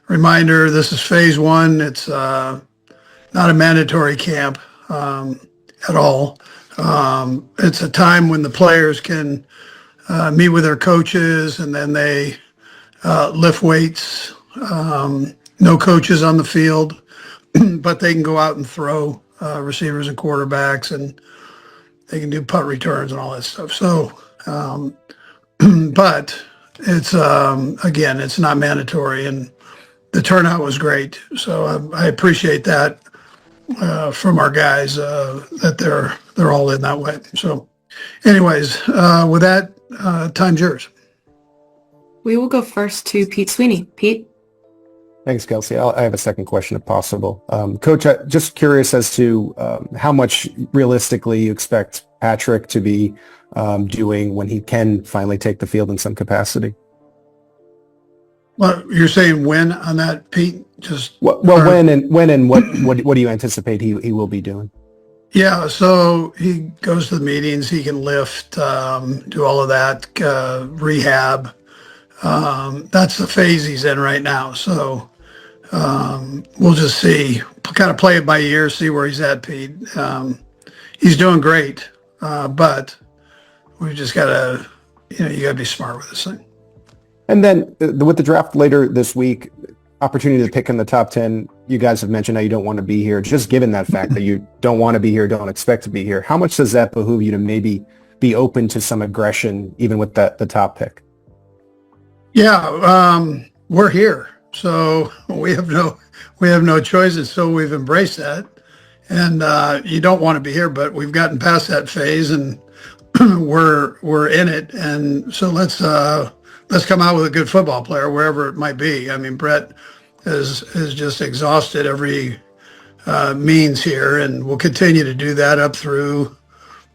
reminder, this is phase one. It's not a mandatory camp at all. It's a time when the players can meet with their coaches, and then they lift weights. No coaches on the field, but they can go out and throw receivers and quarterbacks, and they can do punt returns and all that stuff. So, but it's again, it's not mandatory, and the turnout was great. So I appreciate that from our guys that they're all in that way. So, anyways, with that, time's yours. We will go first to Pete Sweeney. Pete. Thanks, Kelce. I have a second question if possible. Coach, just curious as to how much realistically you expect Patrick to be doing when he can finally take the field in some capacity. Well, you're saying when on that, Pete? When and what do you anticipate he will be doing? Yeah, so he goes to the meetings, he can lift, do all of that, rehab. That's the phase he's in right now. So we'll just see, kind of play it by ear, see where he's at, Pete. He's doing great, but we've just got to, you got to be smart with this thing. And then with the draft later this week, opportunity to pick in the top 10, you guys have mentioned how you don't want to be here. Just given that fact that you don't want to be here, don't expect to be here, how much does that behoove you to maybe be open to some aggression, even with the top pick? Yeah, we're here, so we have no choices. So we've embraced that, and you don't want to be here, but we've gotten past that phase, and we're in it. And so let's come out with a good football player wherever it might be. I mean, Brett is just exhausted every means here, and we'll continue to do that up through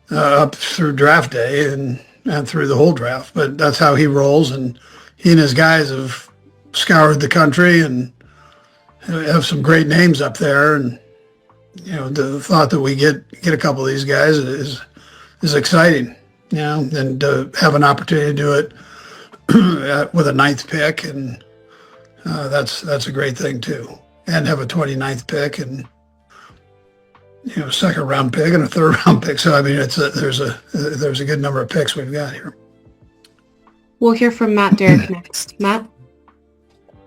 draft day and through the whole draft. But that's how he rolls, and he and his guys have scoured the country and have some great names up there. And the thought that we get a couple of these guys is exciting. And to have an opportunity to do it with a 9th pick, and that's a great thing too. And have a 29th pick, and 2nd round pick and a 3rd round pick. So I mean, there's a good number of picks we've got here. We'll hear from Matt Derrick next. Matt?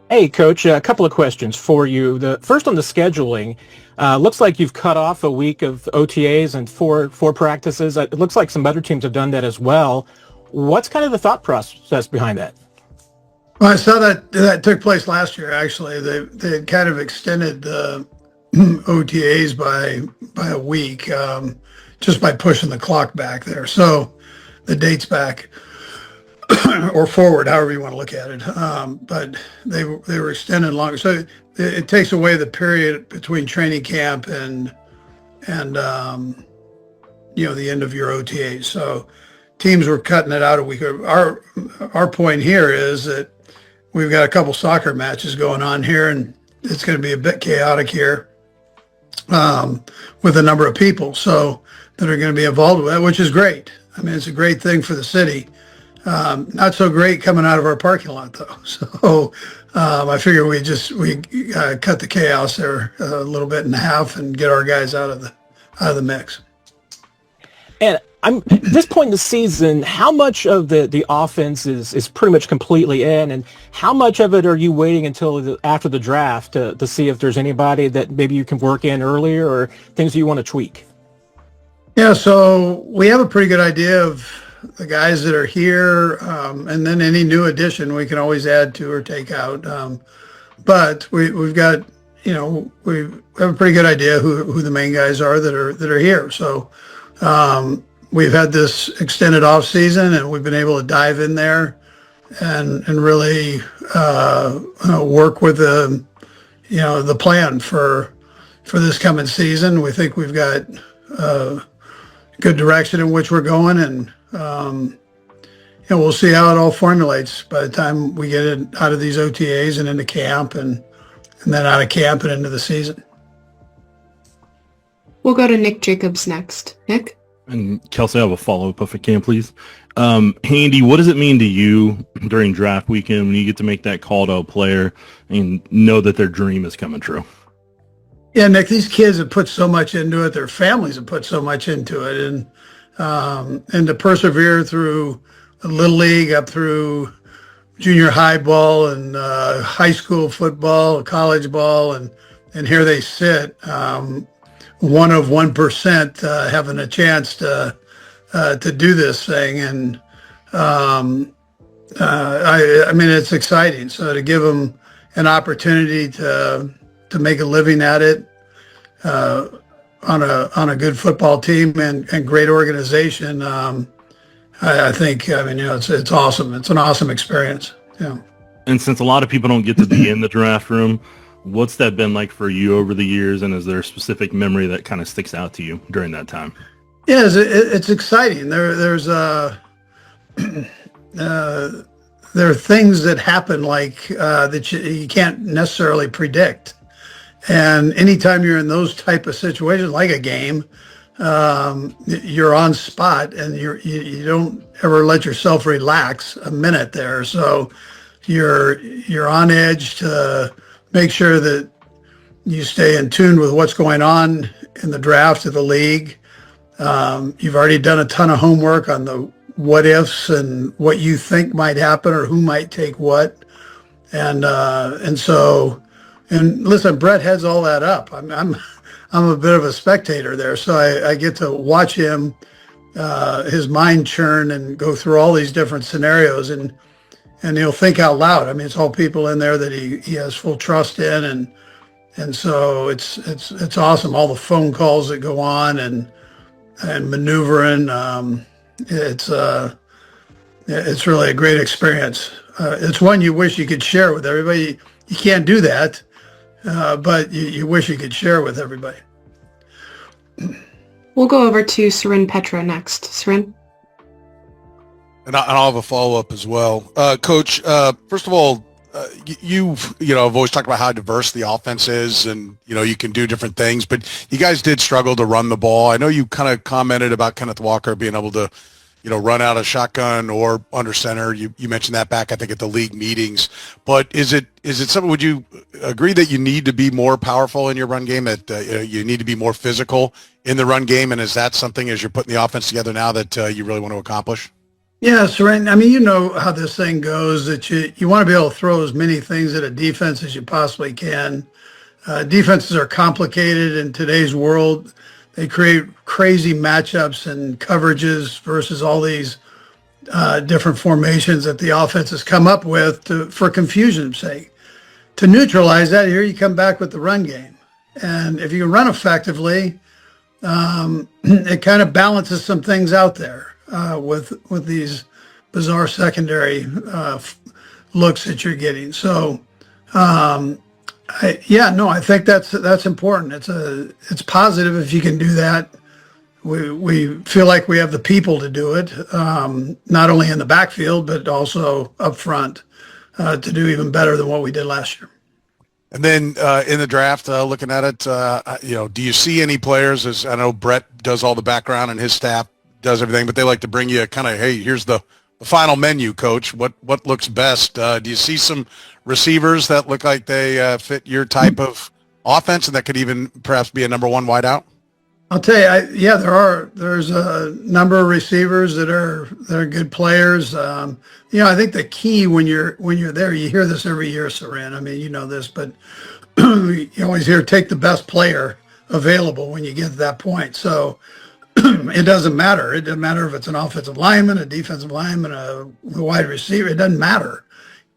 Hey, Coach, a couple of questions for you. The first on the scheduling. Looks like you've cut off a week of OTAs and four practices. It looks like some other teams have done that as well. What's kind of the thought process behind that? Well, I saw that took place last year, actually. They had kind of extended the OTAs by a week just by pushing the clock back there. So the date's back or forward, however you want to look at it. But they were extended longer. So it takes away the period between training camp and the end of your OTAs. So teams were cutting it out a week. Our point here is that we've got a couple soccer matches going on here, and it's going to be a bit chaotic here with a number of people that are going to be involved with it, which is great. I mean, it's a great thing for the city. Not so great coming out of our parking lot, though. So I figure we cut the chaos there a little bit in half and get our guys out of the mix. And at this point in the season, how much of the offense is pretty much completely in, and how much of it are you waiting until after the draft to see if there's anybody that maybe you can work in earlier or things you want to tweak? Yeah, so we have a pretty good idea of the guys that are here, and then any new addition we can always add to or take out. But we've got, we have a pretty good idea who the main guys are that are here. So we've had this extended off season, and we've been able to dive in there and really work with the plan for this coming season. We think we've got good direction in which we're going, and we'll see how it all formulates by the time we get it out of these OTAs and into camp, and then out of camp and into the season. We'll go to Nick Jacobs next. Nick? And Kelce, I have a follow-up if I can, please. Andy, what does it mean to you during draft weekend when you get to make that call to a player and know that their dream is coming true? Yeah, Nick, these kids have put so much into it. Their families have put so much into it, and to persevere through the little league up through junior high ball and high school football, college ball, and here they sit, one of 1% having a chance to do this thing, and I mean it's exciting. So to give them an opportunity to make a living at it on a good football team and great organization, I think it's awesome. It's an awesome experience. Yeah. And since a lot of people don't get to be in the draft room, what's that been like for you over the years? And is there a specific memory that kind of sticks out to you during that time? Yeah, it's exciting. There are things that happen like that you can't necessarily predict. And anytime you're in those type of situations, like a game, you're on spot, and you don't ever let yourself relax a minute there. So you're on edge to make sure that you stay in tune with what's going on in the draft of the league. You've already done a ton of homework on the what ifs and what you think might happen or who might take what, and so listen, Brett heads all that up. I'm a bit of a spectator there, so I get to watch him, his mind churn and go through all these different scenarios, and he'll think out loud. I mean, it's all people in there that he has full trust in, and so it's awesome. All the phone calls that go on and maneuvering. It's really a great experience. It's one you wish you could share with everybody. You can't do that, but you wish you could share with everybody. We'll go over to Seren Petra next. Seren? And I'll have a follow-up as well. Coach, first of all, I've always talked about how diverse the offense is, and, you can do different things, but you guys did struggle to run the ball. I know you kind of commented about Kenneth Walker being able to, run out of shotgun or under center. You mentioned that back, I think, at the league meetings. But is it something, would you agree that you need to be more powerful in your run game, that you need to be more physical in the run game? And is that something, as you're putting the offense together now, that you really want to accomplish? Yeah, Seren, I mean, you know how this thing goes, that you want to be able to throw as many things at a defense as you possibly can. Defenses are complicated in today's world. They create crazy matchups and coverages versus all these different formations that the offense has come up with for confusion's sake. To neutralize that, here you come back with the run game. And if you can run effectively, it kind of balances some things out there with these bizarre secondary looks that you're getting. So, I think that's important. It's positive if you can do that. We feel like we have the people to do it, not only in the backfield but also up front to do even better than what we did last year. And then in the draft, looking at it, do you see any players? As I know Brett does all the background and his staff does everything, but they like to bring you kind of, hey, here's the final menu, Coach. What looks best? Do you see some receivers that look like they fit your type of offense and that could even perhaps be a number one wideout? I'll tell you, there's a number of receivers that are good players. I think the key when you're there, you hear this every year, Seren. I mean, you know this, but you always hear take the best player available when you get to that point. So it doesn't matter. It doesn't matter if it's an offensive lineman, a defensive lineman, a wide receiver. It doesn't matter.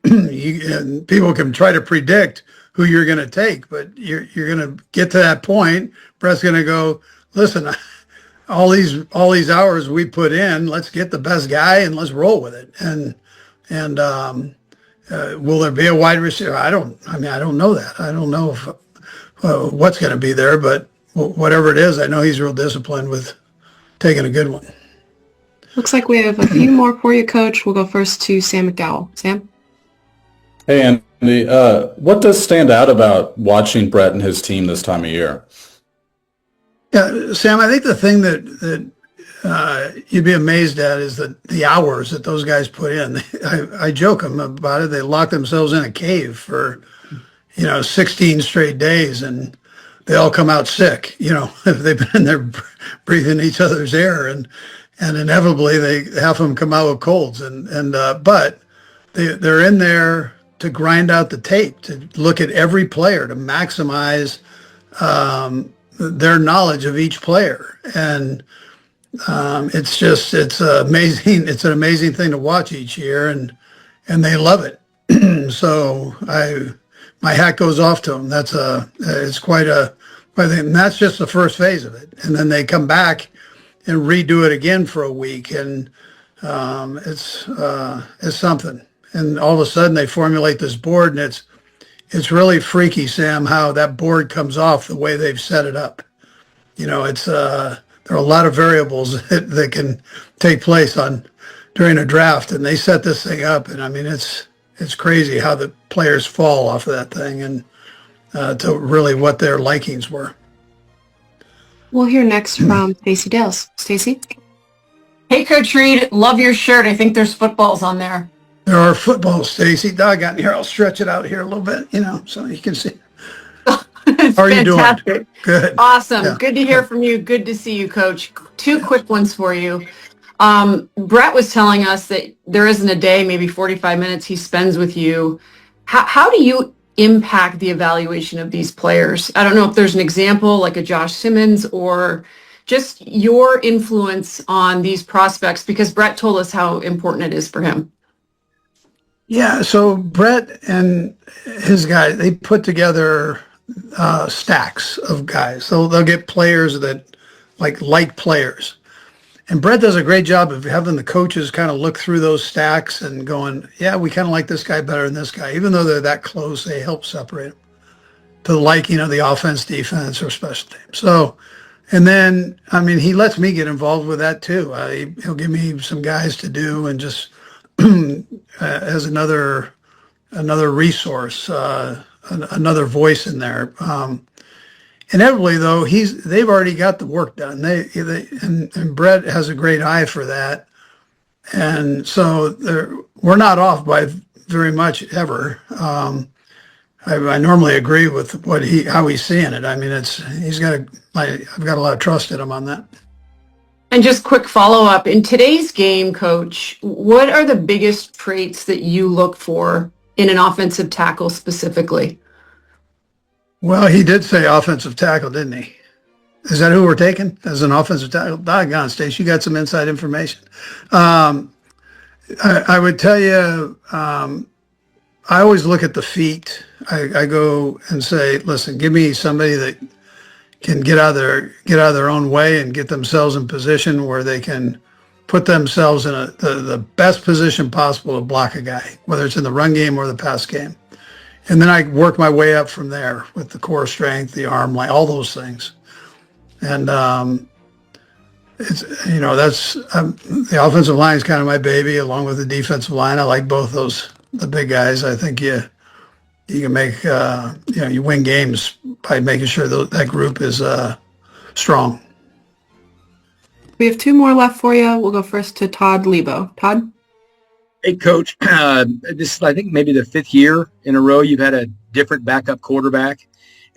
And people can try to predict who you're going to take, but you're going to get to that point. Brett's going to go, listen, all these hours we put in, let's get the best guy and let's roll with it. And will there be a wide receiver? I don't know that. I don't know if what's going to be there, but whatever it is, I know he's real disciplined with taking a good one. Looks like we have a few more for you, Coach. We'll go first to Sam McDowell. Sam? Hey, Andy. What does stand out about watching Brett and his team this time of year? Yeah, Sam, I think the thing that you'd be amazed at is the hours that those guys put in. I joke them about it. They lock themselves in a cave for 16 straight days, and they all come out sick. If they've been in there breathing each other's air, and inevitably half of them come out with colds. But they're in there to grind out the tape, to look at every player, to maximize their knowledge of each player. And it's amazing. It's an amazing thing to watch each year, and they love it. So my hat goes off to them. It's quite a thing. And that's just the first phase of it. And then they come back and redo it again for a week, and it's something. And all of a sudden they formulate this board, and it's really freaky, Sam, how that board comes off the way they've set it up. There are a lot of variables that can take place during a draft, and they set this thing up, and I mean it's crazy how the players fall off of that thing, and to really what their likings were. We'll hear next from Stacey Dales. Stacey? Hey, Coach Reid, love your shirt. I think there's footballs on there. There are footballs, Stacey. Doggone, here, I'll stretch it out here a little bit, so you can see. How are you doing? Fantastic. Good. Awesome. Yeah. Good to hear from you. Good to see you, Coach. Two quick ones for you. Brett was telling us that there isn't a day, maybe 45 minutes he spends with you. How do you impact the evaluation of these players? I don't know if there's an example like a Josh Simmons or just your influence on these prospects, because Brett told us how important it is for him. Yeah, so Brett and his guys, they put together stacks of guys. So they'll get players that like players. And Brett does a great job of having the coaches kind of look through those stacks and going, yeah, we kind of like this guy better than this guy. Even though they're that close, they help separate them to the liking of the offense, defense, or special teams. So, and then, I mean, he lets me get involved with that too. He'll give me some guys to do, and just as another resource, another voice in there. Inevitably, though, they've already got the work done. And Brett has a great eye for that, and so we're not off by very much ever. I normally agree with how he's seeing it. I mean, I've got a lot of trust in him on that. And just quick follow-up. In today's game, Coach, what are the biggest traits that you look for in an offensive tackle specifically? Well, he did say offensive tackle, didn't he? Is that who we're taking as an offensive tackle? Doggone, Stace, you got some inside information. I would tell you, I always look at the feet. I go and say, listen, give me somebody that can get out of their own way and get themselves in position where they can put themselves in the best position possible to block a guy, whether it's in the run game or the pass game. And then I work my way up from there with the core strength, the arm length, all those things. And that's the offensive line is kind of my baby, along with the defensive line. I like both the big guys. I think you can make you win games by making sure that group is strong. We have two more left for you. We'll go first to Todd Lebo. Todd? Hey, Coach. This is, I think, maybe the fifth year in a row you've had a different backup quarterback.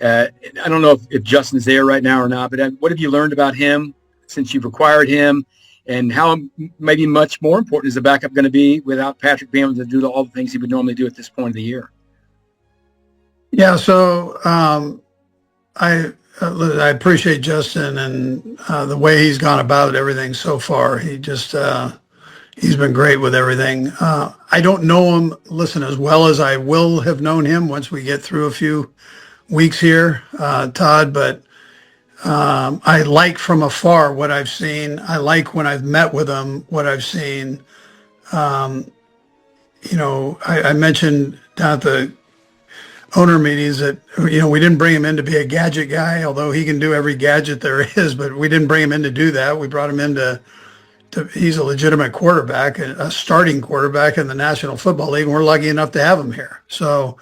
I don't know if Justin's there right now or not, but what have you learned about him since you've acquired him, and how maybe much more important is the backup going to be without Patrick being able to do all the things he would normally do at this point of the year? Yeah, so I appreciate Justin and the way he's gone about everything so far. He's been great with everything. I don't know him, as well as I will have known him once we get through a few weeks here, Todd, but I like from afar what I've seen. I like when I've met with him, what I've seen. I mentioned down at the owner meetings that, we didn't bring him in to be a gadget guy, although he can do every gadget there is, but we didn't bring him in to do that. We brought him in he's a legitimate quarterback, a starting quarterback in the National Football League, and we're lucky enough to have him here. So,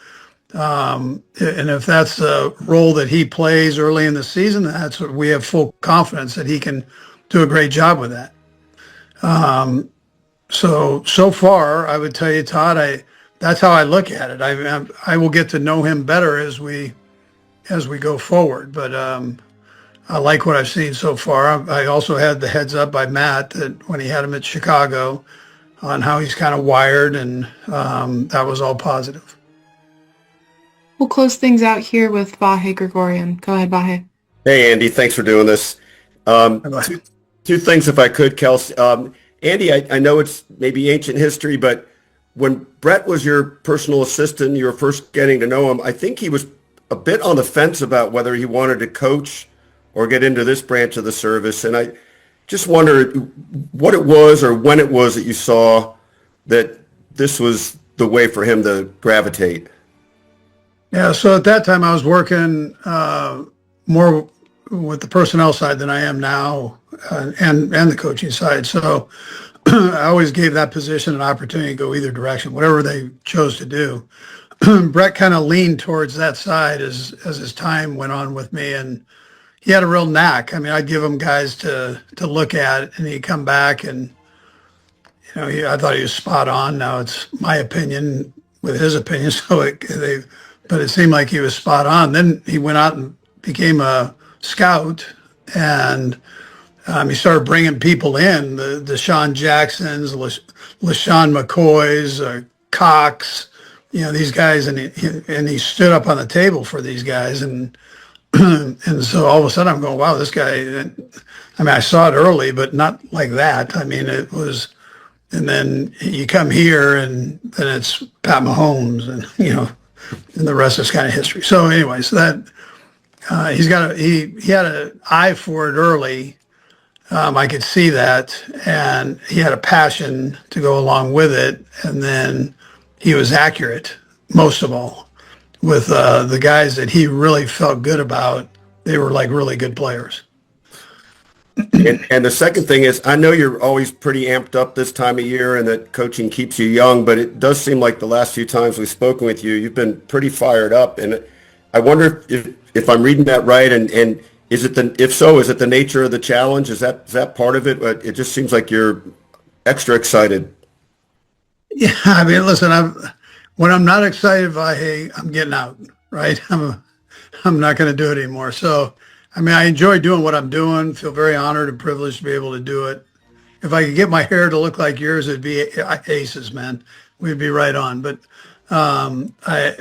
and if that's the role that he plays early in the season, that's what we have full confidence that he can do a great job with that. So far, I would tell you, Todd, that's how I look at it. I will get to know him better as we go forward. But I like what I've seen so far. I also had the heads up by Matt that when he had him at Chicago on how he's kind of wired, and that was all positive. We'll close things out here with Vahe Gregorian. Go ahead, Vahe. Hey, Andy, thanks for doing this. Two things, if I could, Kelce. Andy, I know it's maybe ancient history, but when Brett was your personal assistant, you were first getting to know him, I think he was a bit on the fence about whether he wanted to coach or get into this branch of the service. And I just wondered what it was or when it was that you saw that this was the way for him to gravitate. Yeah, so at that time I was working more with the personnel side than I am now, and the coaching side. So I always gave that position an opportunity to go either direction, whatever they chose to do. Brett kind of leaned towards that side as his time went on with me, and he had a real knack. I mean, I'd give him guys to look at, and he'd come back, and I thought he was spot on. Now it's my opinion with his opinion, but it seemed like he was spot on. Then he went out and became a scout, and he started bringing people in, the Sean Jacksons, LaShawn McCoys, Cox, these guys, and he stood up on the table for these guys, and and so all of a sudden I'm going, wow, this guy. I mean, I saw it early, but not like that. I mean, it was, and then you come here, and then it's Pat Mahomes, and and the rest is kind of history. So anyway, so that he had an eye for it early. I could see that, and he had a passion to go along with it, and then he was accurate, most of all, with the guys that he really felt good about. They were like really good players. And the second thing is, I know you're always pretty amped up this time of year and that coaching keeps you young, but it does seem like the last few times we've spoken with you, you've been pretty fired up. And I wonder if I'm reading that right, and is it if so, is it the nature of the challenge? Is that part of it? It just seems like you're extra excited. Yeah, I mean, listen, when I'm not excited by, hey, I'm getting out, right? I'm not going to do it anymore. So, I mean, I enjoy doing what I'm doing. Feel very honored and privileged to be able to do it. If I could get my hair to look like yours, it'd be aces, man. We'd be right on. But I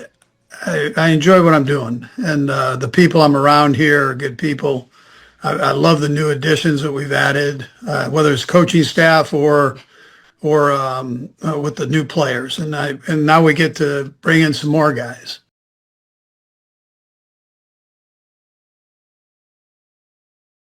enjoy what I'm doing, and the people I'm around here are good people. I love the new additions that we've added, whether it's coaching staff or with the new players, and now we get to bring in some more guys.